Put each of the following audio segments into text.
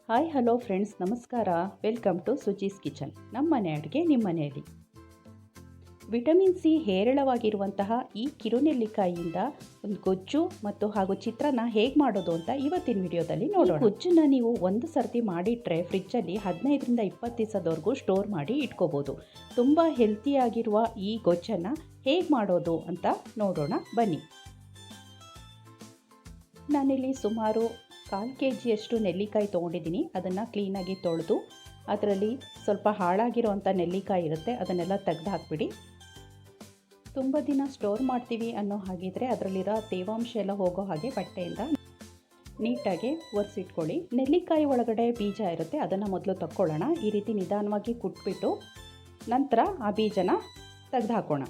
Hi hello friends, ನಮಸ್ಕಾರ. Welcome to Suji's kitchen. ನಮ್ಮ ಮನೆ ಅಡುಗೆ ನಿಮ್ಮ ಮನೆಯಲ್ಲಿ. ವಿಟಮಿನ್ ಸಿ ಹೇರಳವಾಗಿರುವಂತಹ ಈ ಕಿರುನೆಲ್ಲಿಕಾಯಿಯಿಂದ ಒಂದು ಗೊಜ್ಜು ಹಾಗೂ ಚಿತ್ರಾನ್ನ ಹೇಗೆ ಮಾಡೋದು ಅಂತ ಇವತ್ತಿನ ವಿಡಿಯೋದಲ್ಲಿ ನೋಡೋಣ. ಗೊಜ್ಜನ್ನ ನೀವು ಒಂದು ಸರ್ತಿ ಮಾಡಿಟ್ರೆ ಫ್ರಿಜ್ಜಲ್ಲಿ 15ರಿಂದ 20 ದಿವಸದವರೆಗೂ ಸ್ಟೋರ್ ಮಾಡಿ ಇಟ್ಕೋಬೋದು. ತುಂಬ ಹೆಲ್ತಿಯಾಗಿರುವ ಈ ಗೊಜ್ಜನ್ನು ಹೇಗೆ ಮಾಡೋದು ಅಂತ ನೋಡೋಣ ಬನ್ನಿ. ನಾನಿಲ್ಲಿ ಸುಮಾರು 1/4 kg ನೆಲ್ಲಿಕಾಯಿ ತೊಗೊಂಡಿದ್ದೀನಿ. ಅದನ್ನು ಕ್ಲೀನಾಗಿ ತೊಳೆದು ಅದರಲ್ಲಿ ಸ್ವಲ್ಪ ಹಾಳಾಗಿರೋವಂಥ ನೆಲ್ಲಿಕಾಯಿ ಇರುತ್ತೆ, ಅದನ್ನೆಲ್ಲ ತೆಗೆದು ಹಾಕಿಬಿಡಿ. ತುಂಬ ದಿನ ಸ್ಟೋರ್ ಮಾಡ್ತೀವಿ ಅನ್ನೋ ಹಾಗಿದ್ರೆ ಅದರಲ್ಲಿರೋ ತೇವಾಂಶ ಎಲ್ಲ ಹೋಗೋ ಹಾಗೆ ಬಟ್ಟೆಯಿಂದ ನೀಟಾಗಿ ಒರೆಸಿಟ್ಕೊಳ್ಳಿ. ನೆಲ್ಲಿಕಾಯಿ ಒಳಗಡೆ ಬೀಜ ಇರುತ್ತೆ, ಅದನ್ನು ಮೊದಲು ತಕ್ಕೊಳ್ಳೋಣ. ಈ ರೀತಿ ನಿಧಾನವಾಗಿ ಕುಟ್ಬಿಟ್ಟು ನಂತರ ಆ ಬೀಜನ ತೆಗೆದು ಹಾಕೋಣ.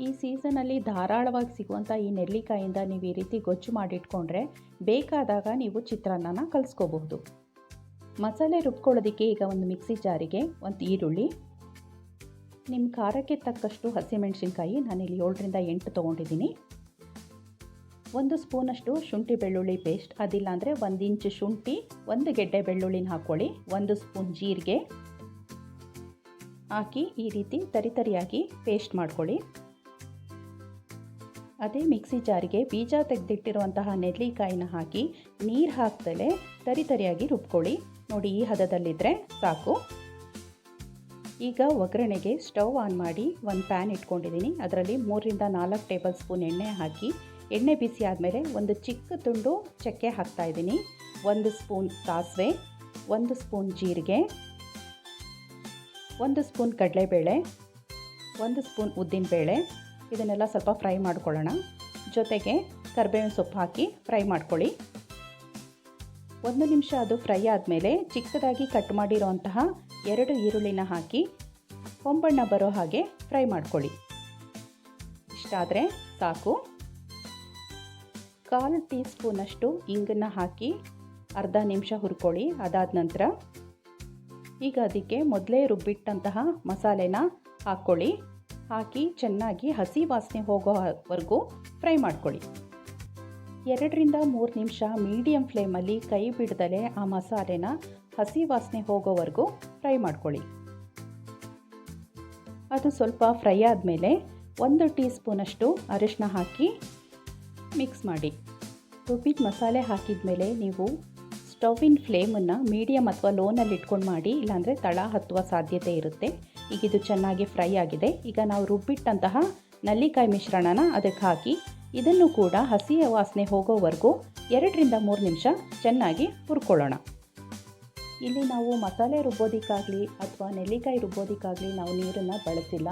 ಈ ಸೀಸನಲ್ಲಿ ಧಾರಾಳವಾಗಿ ಸಿಗುವಂಥ ಈ ನೆಲ್ಲಿಕಾಯಿಂದ ನೀವು ಈ ರೀತಿ ಗೊಜ್ಜು ಮಾಡಿಟ್ಕೊಂಡ್ರೆ ಬೇಕಾದಾಗ ನೀವು ಚಿತ್ರಾನ್ನನ ಕಲಿಸ್ಕೋಬಹುದು. ಮಸಾಲೆ ರುಬ್ಕೊಳ್ಳೋದಕ್ಕೆ ಈಗ ಒಂದು ಮಿಕ್ಸಿ ಜಾರಿಗೆ ಒಂದು ಈರುಳ್ಳಿ, ನಿಮ್ಮ ಖಾರಕ್ಕೆ ತಕ್ಕಷ್ಟು ಹಸಿಮೆಣಸಿನ್ಕಾಯಿ, ನಾನಿಲ್ಲಿ 7ರಿಂದ 8 ತೊಗೊಂಡಿದ್ದೀನಿ. 1 ಸ್ಪೂನಷ್ಟು ಶುಂಠಿ ಬೆಳ್ಳುಳ್ಳಿ ಪೇಸ್ಟ್, ಅದಿಲ್ಲ ಅಂದರೆ 1 ಇಂಚ್ ಶುಂಠಿ, 1 ಗೆಡ್ಡೆ ಬೆಳ್ಳುಳ್ಳಿನ ಹಾಕ್ಕೊಳ್ಳಿ. 1 ಸ್ಪೂನ್ ಜೀರಿಗೆ ಹಾಕಿ ಈ ರೀತಿ ತರಿತರಿಯಾಗಿ ಪೇಸ್ಟ್ ಮಾಡ್ಕೊಳ್ಳಿ. ಅದೇ ಮಿಕ್ಸಿ ಜಾರಿಗೆ ಬೀಜ ತೆಗೆದಿಟ್ಟಿರುವಂತಹ ನೆಲ್ಲಿಕಾಯಿನ ಹಾಕಿ ನೀರು ಹಾಕ್ದಲೇ ತರಿತರಿಯಾಗಿ ರುಬ್ಕೊಳ್ಳಿ. ನೋಡಿ, ಈ ಹದದಲ್ಲಿದ್ದರೆ ಸಾಕು. ಈಗ ಒಗ್ಗರಣೆಗೆ ಸ್ಟವ್ ಆನ್ ಮಾಡಿ ಒಂದು ಪ್ಯಾನ್ ಇಟ್ಕೊಂಡಿದ್ದೀನಿ. ಅದರಲ್ಲಿ 3ರಿಂದ 4 ಟೇಬಲ್ ಸ್ಪೂನ್ ಎಣ್ಣೆ ಹಾಕಿ, ಎಣ್ಣೆ ಬಿಸಿ ಆದಮೇಲೆ ಒಂದು ಚಿಕ್ಕ ತುಂಡು ಚಕ್ಕೆ ಹಾಕ್ತಾಯಿದ್ದೀನಿ. 1 ಸ್ಪೂನ್ ಸಾಸಿವೆ, 1 ಸ್ಪೂನ್ ಜೀರಿಗೆ, 1 ಸ್ಪೂನ್ ಕಡಲೆಬೇಳೆ, 1 ಸ್ಪೂನ್ ಉದ್ದಿನಬೇಳೆ, ಇದನ್ನೆಲ್ಲ ಸ್ವಲ್ಪ ಫ್ರೈ ಮಾಡ್ಕೊಳ್ಳೋಣ. ಜೊತೆಗೆ ಕರಿಬೇವಿನ ಸೊಪ್ಪು ಹಾಕಿ ಫ್ರೈ ಮಾಡ್ಕೊಳ್ಳಿ. 1 ನಿಮಿಷ ಅದು ಫ್ರೈ ಆದಮೇಲೆ ಚಿಕ್ಕದಾಗಿ ಕಟ್ ಮಾಡಿರೋಂತಹ 2 ಈರುಳ್ಳಿನ ಹಾಕಿ ಹೊಂಬಣ್ಣ ಬರೋ ಹಾಗೆ ಫ್ರೈ ಮಾಡ್ಕೊಳ್ಳಿ. ಇಷ್ಟಾದರೆ ಸಾಕು. 1/4 ಟೀ ಸ್ಪೂನಷ್ಟು ಇಂಗನ್ನು ಹಾಕಿ ಅರ್ಧ ನಿಮಿಷ ಹುರ್ಕೊಳ್ಳಿ. ಅದಾದ ನಂತರ ಈಗ ಅದಕ್ಕೆ ಮೊದಲೇ ರುಬ್ಬಿಟ್ಟಂತಹ ಮಸಾಲೆನ ಹಾಕ್ಕೊಳ್ಳಿ. ಹಾಕಿ ಚೆನ್ನಾಗಿ ಹಸಿ ವಾಸನೆ ಹೋಗೋವರೆಗೂ ಫ್ರೈ ಮಾಡ್ಕೊಳ್ಳಿ. 2ರಿಂದ 3 ನಿಮಿಷ ಮೀಡಿಯಮ್ ಫ್ಲೇಮಲ್ಲಿ ಕೈ ಬಿಡದಲೇ ಆ ಮಸಾಲೆನ ಹಸಿ ವಾಸನೆ ಹೋಗೋವರೆಗೂ ಫ್ರೈ ಮಾಡ್ಕೊಳ್ಳಿ. ಅದು ಸ್ವಲ್ಪ ಫ್ರೈ ಆದಮೇಲೆ 1 ಟೀ ಸ್ಪೂನಷ್ಟು ಅರಿಶಿನ ಹಾಕಿ ಮಿಕ್ಸ್ ಮಾಡಿ. ರುಬ್ಬಿದ ಮಸಾಲೆ ಹಾಕಿದ ಮೇಲೆ ನೀವು ಸ್ಟವ್ವಿನ ಫ್ಲೇಮನ್ನು ಮೀಡಿಯಮ್ ಅಥವಾ ಲೋನಲ್ಲಿ ಇಟ್ಕೊಂಡು ಮಾಡಿ, ಇಲ್ಲಾಂದರೆ ತಳ ಹತ್ತುವ ಸಾಧ್ಯತೆ ಇರುತ್ತೆ. ಈಗ ಇದು ಚೆನ್ನಾಗಿ ಫ್ರೈ ಆಗಿದೆ. ಈಗ ನಾವು ರುಬ್ಬಿಟ್ಟಂತಹ ನೆಲ್ಲಿಕಾಯಿ ಮಿಶ್ರಣನ ಅದಕ್ಕೆ ಹಾಕಿ ಇದನ್ನು ಕೂಡ ಹಸಿ ವಾಸನೆ ಹೋಗೋವರೆಗೂ 2ರಿಂದ 3 ನಿಮಿಷ ಚೆನ್ನಾಗಿ ಹುರ್ಕೊಳ್ಳೋಣ. ಇಲ್ಲಿ ನಾವು ಮಸಾಲೆ ರುಬ್ಬೋದಕ್ಕಾಗಲಿ ಅಥವಾ ನೆಲ್ಲಿಕಾಯಿ ರುಬ್ಬೋದಕ್ಕಾಗಲಿ ನಾವು ನೀರನ್ನು ಬಳಸಿಲ್ಲ.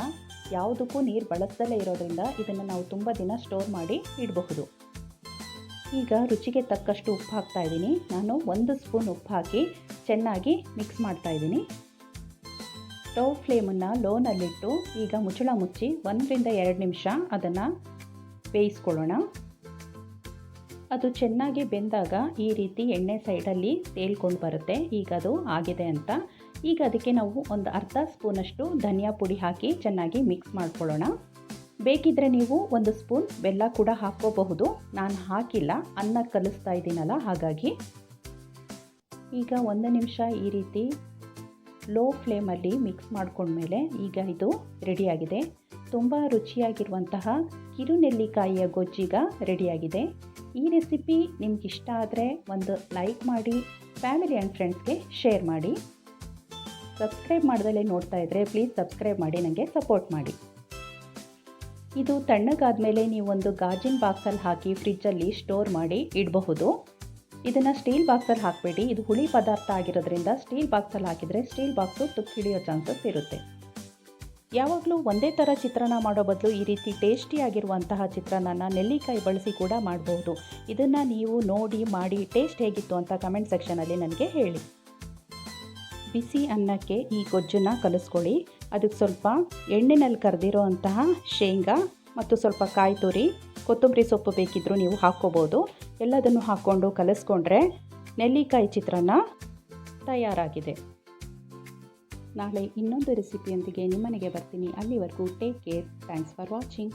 ಯಾವುದಕ್ಕೂ ನೀರು ಬಳಸದಲ್ಲೇ ಇರೋದ್ರಿಂದ ಇದನ್ನು ನಾವು ತುಂಬ ದಿನ ಸ್ಟೋರ್ ಮಾಡಿ ಇಡಬಹುದು. ಈಗ ರುಚಿಗೆ ತಕ್ಕಷ್ಟು ಉಪ್ಪು ಹಾಕ್ತಾಯಿದ್ದೀನಿ. ನಾನು 1 ಸ್ಪೂನ್ ಉಪ್ಪು ಹಾಕಿ ಚೆನ್ನಾಗಿ ಮಿಕ್ಸ್ ಮಾಡ್ತಾಯಿದ್ದೀನಿ. ಸ್ಟವ್ ಫ್ಲೇಮನ್ನು ಲೋನಲ್ಲಿಟ್ಟು ಈಗ ಮುಚ್ಚಳ ಮುಚ್ಚಿ 1ರಿಂದ 2 ನಿಮಿಷ ಅದನ್ನು ಬೇಯಿಸ್ಕೊಳ್ಳೋಣ. ಅದು ಚೆನ್ನಾಗಿ ಬೆಂದಾಗ ಈ ರೀತಿ ಎಣ್ಣೆ ಸೈಡಲ್ಲಿ ತೇಲ್ಕೊಂಡು ಬರುತ್ತೆ. ಈಗ ಅದು ಆಗಿದೆ ಅಂತ. ಈಗ ಅದಕ್ಕೆ ನಾವು ಒಂದು ಅರ್ಧ ಸ್ಪೂನಷ್ಟು ಧನಿಯಾ ಪುಡಿ ಹಾಕಿ ಚೆನ್ನಾಗಿ ಮಿಕ್ಸ್ ಮಾಡ್ಕೊಳ್ಳೋಣ. ಬೇಕಿದ್ದರೆ ನೀವು 1 ಸ್ಪೂನ್ ಬೆಲ್ಲ ಕೂಡ ಹಾಕ್ಕೋಬಹುದು. ನಾನು ಹಾಕಿಲ್ಲ, ಅನ್ನ ಕಲಿಸ್ತಾ ಇದ್ದೀನಲ್ಲ ಹಾಗಾಗಿ. ಈಗ 1 ನಿಮಿಷ ಈ ರೀತಿ ಲೋ ಫ್ಲೇಮಲ್ಲಿ ಮಿಕ್ಸ್ ಮಾಡ್ಕೊಂಡ್ಮೇಲೆ ಈಗ ಇದು ರೆಡಿಯಾಗಿದೆ. ತುಂಬ ರುಚಿಯಾಗಿರುವಂತಹ ಕಿರುನೆಲ್ಲಿಕಾಯಿಯ ಗೊಜ್ಜೀಗ ರೆಡಿಯಾಗಿದೆ. ಈ ರೆಸಿಪಿ ನಿಮ್ಗೆ ಇಷ್ಟ ಆದರೆ ಒಂದು ಲೈಕ್ ಮಾಡಿ, ಫ್ಯಾಮಿಲಿ ಆ್ಯಂಡ್ ಫ್ರೆಂಡ್ಸ್ಗೆ ಶೇರ್ ಮಾಡಿ. ಸಬ್ಸ್ಕ್ರೈಬ್ ಮಾಡ್ದಲೇ ನೋಡ್ತಾ ಇದ್ದರೆ ಪ್ಲೀಸ್ ಸಬ್ಸ್ಕ್ರೈಬ್ ಮಾಡಿ ನನಗೆ ಸಪೋರ್ಟ್ ಮಾಡಿ. ಇದು ತಣ್ಣಗಾದಮೇಲೆ ನೀವು ಒಂದು ಗಾಜಿನ ಬಾಕ್ಸಲ್ಲಿ ಹಾಕಿ ಫ್ರಿಜ್ಜಲ್ಲಿ ಸ್ಟೋರ್ ಮಾಡಿ ಇಡಬಹುದು. ಇದನ್ನು ಸ್ಟೀಲ್ ಬಾಕ್ಸಲ್ಲಿ ಹಾಕಬೇಡಿ, ಇದು ಹುಳಿ ಪದಾರ್ಥ ಆಗಿರೋದ್ರಿಂದ ಸ್ಟೀಲ್ ಬಾಕ್ಸಲ್ಲಿ ಹಾಕಿದರೆ ಸ್ಟೀಲ್ ಬಾಕ್ಸು ತುಕ್ಕು ಹಿಡಿಯೋ ಚಾನ್ಸಸ್ ಇರುತ್ತೆ. ಯಾವಾಗಲೂ ಒಂದೇ ಥರ ಚಿತ್ರಾನ್ನ ಮಾಡೋ ಬದಲು ಈ ರೀತಿ ಟೇಸ್ಟಿಯಾಗಿರುವಂತಹ ಚಿತ್ರಾನ್ನ ನೆಲ್ಲಿಕಾಯಿ ಬಳಸಿ ಕೂಡ ಮಾಡಬಹುದು. ಇದನ್ನು ನೀವು ನೋಡಿ ಮಾಡಿ ಟೇಸ್ಟ್ ಹೇಗಿತ್ತು ಅಂತ ಕಮೆಂಟ್ ಸೆಕ್ಷನಲ್ಲಿ ನನಗೆ ಹೇಳಿ. ಬಿಸಿ ಅನ್ನಕ್ಕೆ ಈ ಗೊಜ್ಜನ್ನು ಕಲಿಸ್ಕೊಳ್ಳಿ. ಅದಕ್ಕೆ ಸ್ವಲ್ಪ ಎಣ್ಣೆನಲ್ಲಿ ಕರೆದಿರೋ ಅಂತಹ ಶೇಂಗಾ ಮತ್ತು ಸ್ವಲ್ಪ ಕಾಯಿ ತುರಿ, ಕೊತ್ತಂಬರಿ ಸೊಪ್ಪು ಬೇಕಿದ್ದರೂ ನೀವು ಹಾಕ್ಕೋಬೋದು. ಎಲ್ಲದನ್ನು ಹಾಕ್ಕೊಂಡು ಕಲಿಸ್ಕೊಂಡ್ರೆ ನೆಲ್ಲಿಕಾಯಿ ಚಿತ್ರಾನ್ನ ತಯಾರಾಗಿದೆ. ನಾಳೆ ಇನ್ನೊಂದು ರೆಸಿಪಿಯೊಂದಿಗೆ ನಿಮ್ಮನೆಗೆ ಬರ್ತೀನಿ. ಅಲ್ಲಿವರೆಗೂ take care. Thanks for watching.